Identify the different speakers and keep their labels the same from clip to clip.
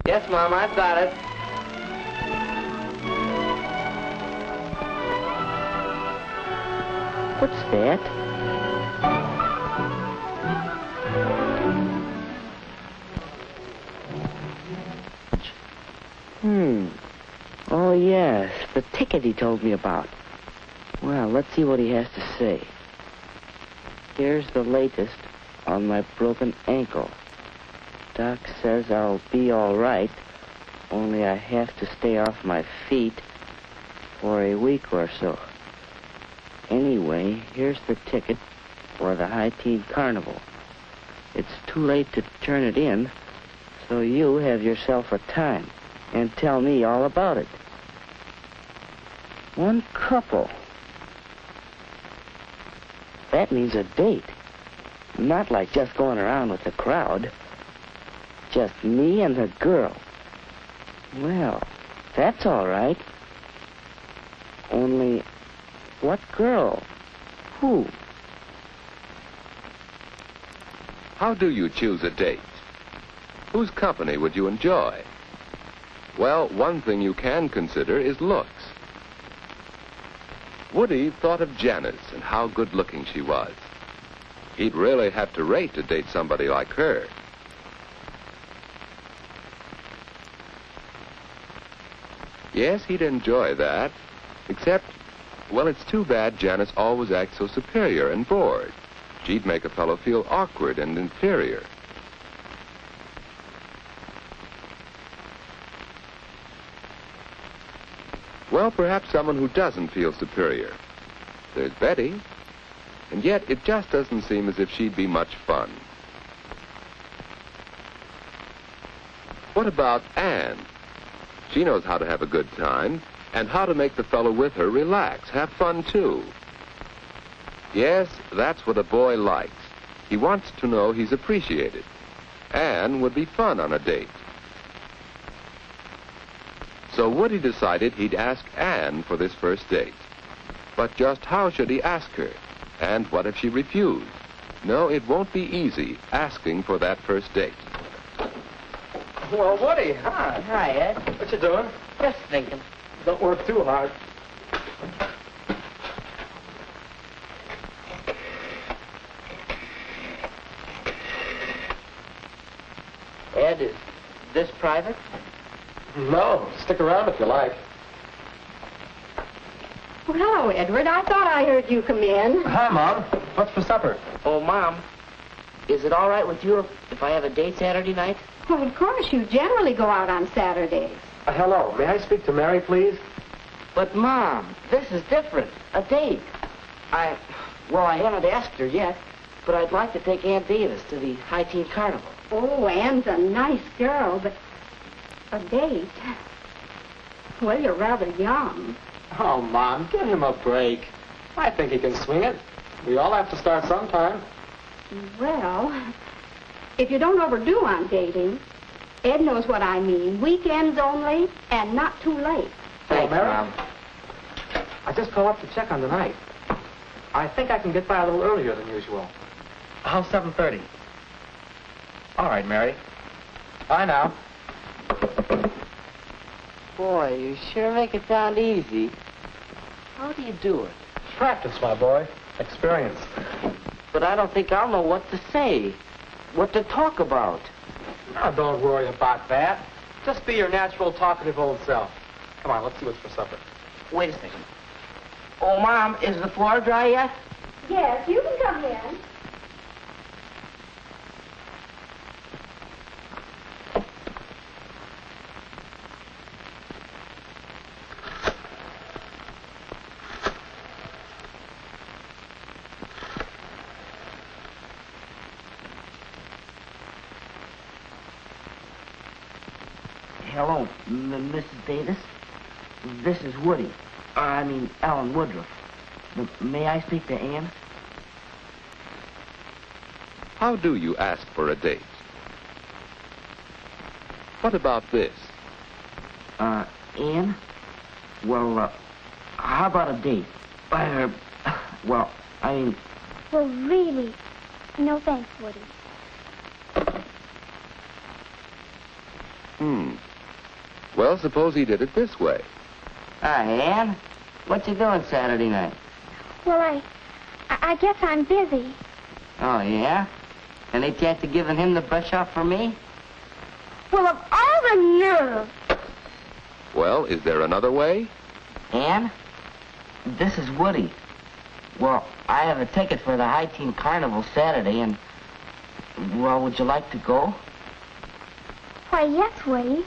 Speaker 1: Yes, Mom, I've got it.
Speaker 2: What's that? Oh, yes, the ticket he told me about. Well, let's see what he has to say. Here's the latest on my broken ankle. Doc says I'll be all right, only I have to stay off my feet for a week or so. Anyway, here's the ticket for the High Teen Carnival. It's too late to turn it in, so you have yourself a time and tell me all about it. One couple. That means a date. Not like just going around with the crowd. Just me and the girl. Well, that's all right. Only, what girl? Who?
Speaker 3: How do you choose a date? Whose company would you enjoy? Well, one thing you can consider is looks. Woody thought of Janice and how good-looking she was. He'd really have to rate to date somebody like her. Yes, he'd enjoy that, except, well, it's too bad Janice always acts so superior and bored. She'd make a fellow feel awkward and inferior. Well, perhaps someone who doesn't feel superior. There's Betty, and yet it just doesn't seem as if she'd be much fun. What about Anne? She knows how to have a good time and how to make the fellow with her relax, have fun too. Yes, that's what a boy likes. He wants to know he's appreciated. Anne would be fun on a date. So Woody decided he'd ask Anne for this first date. But just how should he ask her? And what if she refused? No, it won't be easy asking for that first date.
Speaker 4: Well, Woody, hi.
Speaker 2: Hi, Ed.
Speaker 4: What you doing?
Speaker 2: Just thinking.
Speaker 4: Don't work too hard.
Speaker 2: Ed, is this private?
Speaker 4: No, stick around if you like.
Speaker 5: Well, hello, Edward. I thought I heard you come in.
Speaker 4: Hi, Mom. What's for supper?
Speaker 2: Oh, Mom, is it all right with you if I have a date Saturday night?
Speaker 5: Well, of course, you generally go out on Saturdays.
Speaker 4: Hello. May I speak to Mary, please?
Speaker 2: But, Mom, this is different. A date. I haven't asked her yet, but I'd like to take Aunt Davis to the High Teen Carnival.
Speaker 5: Oh, Anne's a nice girl, but a date? Well, you're rather young.
Speaker 4: Oh, Mom, give him a break. I think he can swing it. We all have to start sometime.
Speaker 5: Well, if you don't overdo on dating, Ed knows what I mean. Weekends only, and not too late.
Speaker 2: Thanks,
Speaker 4: Mary?
Speaker 2: Mom.
Speaker 4: I just called up to check on tonight. I think I can get by a little earlier than usual. How's 7:30? All right, Mary. Bye now.
Speaker 2: Boy, you sure make it sound easy. How do you do it?
Speaker 4: Practice, my boy. Experience.
Speaker 2: But I don't think I'll know what to say, what to talk about.
Speaker 4: Now, don't worry about that. Just be your natural, talkative old self. Come on, let's see what's for supper.
Speaker 2: Wait a second. Oh, Mom, is the floor dry yet?
Speaker 5: Yes, you can come in.
Speaker 2: Hello, Mrs. Davis. This is Woody. Alan Woodruff. May I speak to Anne?
Speaker 3: How do you ask for a date? What about this?
Speaker 2: Anne? Well, how about a date? Well,
Speaker 6: really? No thanks, Woody.
Speaker 3: Well, suppose he did it this way.
Speaker 2: Hi, Ann. What you doing Saturday night?
Speaker 6: Well, I guess I'm busy.
Speaker 2: Oh, yeah? Any chance of giving him the brush off for me?
Speaker 6: Well, of all the nerve.
Speaker 3: Well, is there another way?
Speaker 2: Ann, this is Woody. Well, I have a ticket for the High Teen Carnival Saturday, and, well, would you like to go?
Speaker 6: Why, yes, Woody.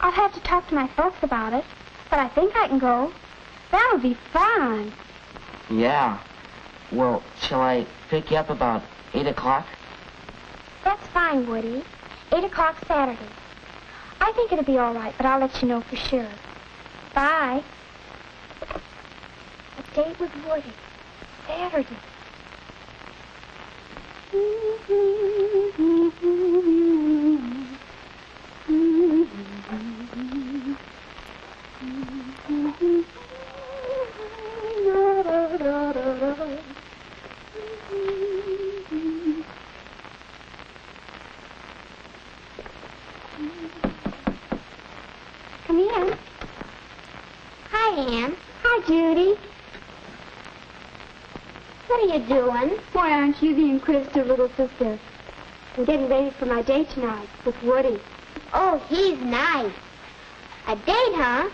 Speaker 6: I'll have to talk to my folks about it, but I think I can go. That'll be fun.
Speaker 2: Yeah. Well, shall I pick you up about 8 o'clock?
Speaker 6: That's fine, Woody. 8 o'clock Saturday. I think it'll be all right, but I'll let you know for sure. Bye. A date with Woody. Saturday. Come in. Hi, Ann. Hi, Judy. What are you doing?
Speaker 5: Why aren't you the inquisitive little sister? I'm getting ready for my date tonight with Woody.
Speaker 6: Oh, he's nice. A date, huh?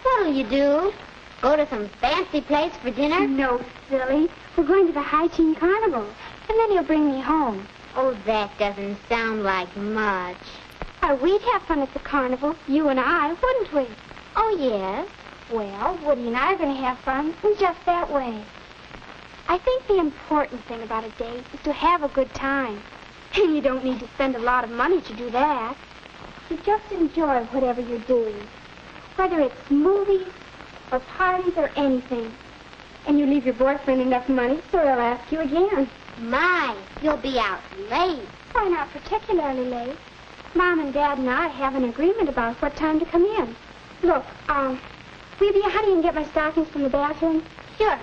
Speaker 6: What'll you do? Go to some fancy place for dinner?
Speaker 5: No, silly. We're going to the High Teen Carnival, and then he'll bring me home.
Speaker 6: Oh, that doesn't sound like much.
Speaker 5: We'd have fun at the carnival, you and I, wouldn't we?
Speaker 6: Oh, yes.
Speaker 5: Well, Woody and I are going to have fun in just that way. I think the important thing about a date is to have a good time. And you don't need to spend a lot of money to do that. You just enjoy whatever you're doing, whether it's movies or parties or anything. And you leave your boyfriend enough money so he'll ask you again.
Speaker 6: My, you'll be out late.
Speaker 5: Why, not particularly late. Mom and Dad and I have an agreement about what time to come in. Look, will you be a honey and get my stockings from the bathroom?
Speaker 6: Sure.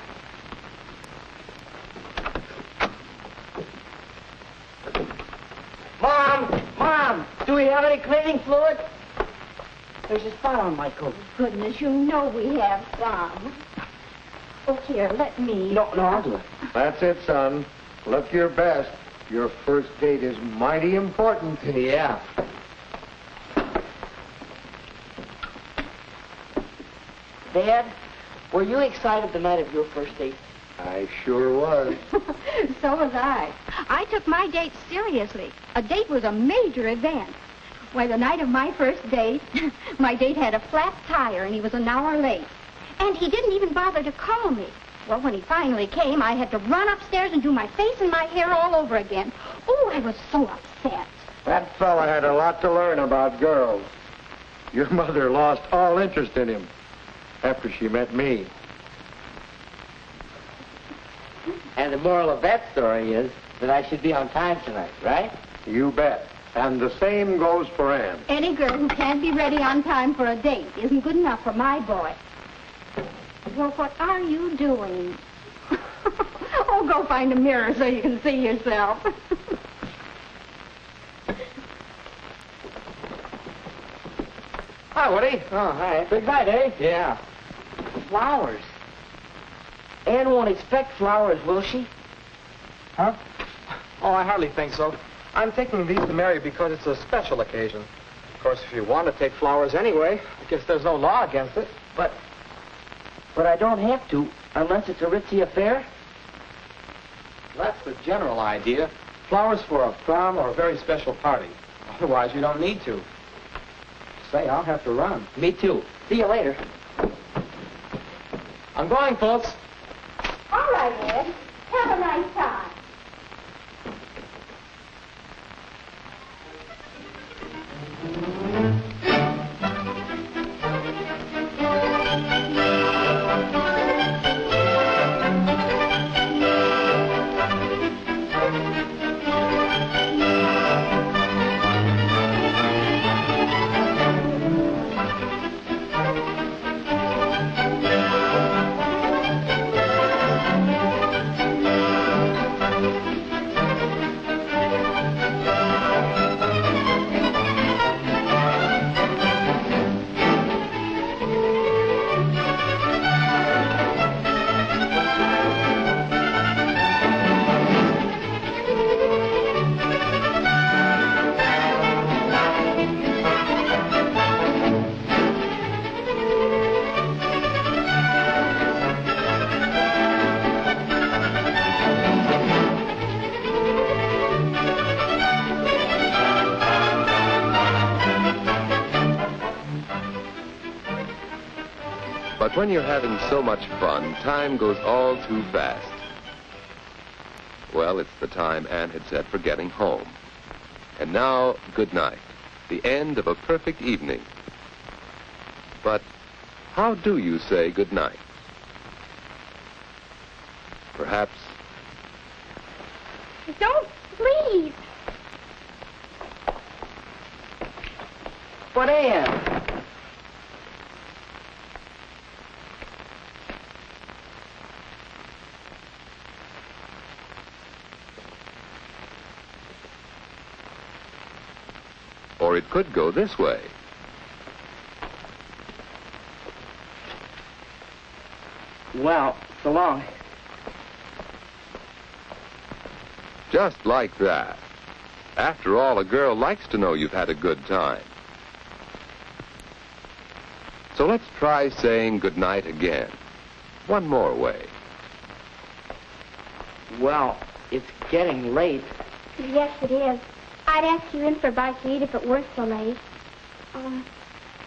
Speaker 2: Mom, do we have any cleaning fluid? There's a spot on my coat.
Speaker 5: Goodness, you know we have some. Oh, here, let me.
Speaker 2: No, I'll do it.
Speaker 1: That's it, son. Look your best. Your first date is mighty important.
Speaker 2: Yeah. Dad, were you excited the night of your first date?
Speaker 1: I sure was.
Speaker 5: So was I. I took my date seriously. A date was a major event. Why, the night of my first date, my date had a flat tire and he was an hour late. And he didn't even bother to call me. Well, when he finally came, I had to run upstairs and do my face and my hair all over again. Oh, I was so upset.
Speaker 1: That fella had a lot to learn about girls. Your mother lost all interest in him after she met me.
Speaker 2: And the moral of that story is that I should be on time tonight, right?
Speaker 1: You bet. And the same goes for Ann.
Speaker 5: Any girl who can't be ready on time for a date isn't good enough for my boy. Well, what are you doing? Oh, go find a mirror so you can see yourself.
Speaker 4: Hi, Woody.
Speaker 2: Oh, hi.
Speaker 4: Big night, eh?
Speaker 2: Yeah. Flowers. Ann won't expect flowers, will she?
Speaker 4: Huh? Oh, I hardly think so. I'm taking these to Mary because it's a special occasion. Of course, if you want to take flowers anyway, I guess there's no law against it.
Speaker 2: But I don't have to unless it's a ritzy affair.
Speaker 4: That's the general idea. Flowers for a prom or a very special party. Otherwise, you don't need to. Say, I'll have to run.
Speaker 2: Me too. See you later.
Speaker 4: I'm going, folks.
Speaker 5: All right, Ed. Have a nice time.
Speaker 3: But when you're having so much fun, time goes all too fast. Well, it's the time Anne had set for getting home. And now, good night. The end of a perfect evening. But how do you say good night? Perhaps...
Speaker 5: Don't, please.
Speaker 2: But Anne!
Speaker 3: Or it could go this way.
Speaker 2: Well, so long.
Speaker 3: Just like that. After all, a girl likes to know you've had a good time. So let's try saying goodnight again. One more way.
Speaker 2: Well, it's getting late.
Speaker 5: Yes, it is. I'd ask you in for a bite to eat if it weren't so late.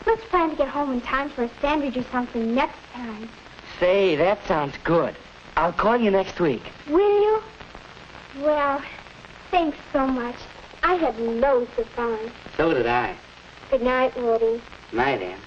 Speaker 5: Let's plan to get home in time for a sandwich or something next time.
Speaker 2: Say, that sounds good. I'll call you next week.
Speaker 5: Will you? Well, thanks so much. I had loads of fun.
Speaker 2: So did I.
Speaker 5: Good night, Woody.
Speaker 2: Night, Anne.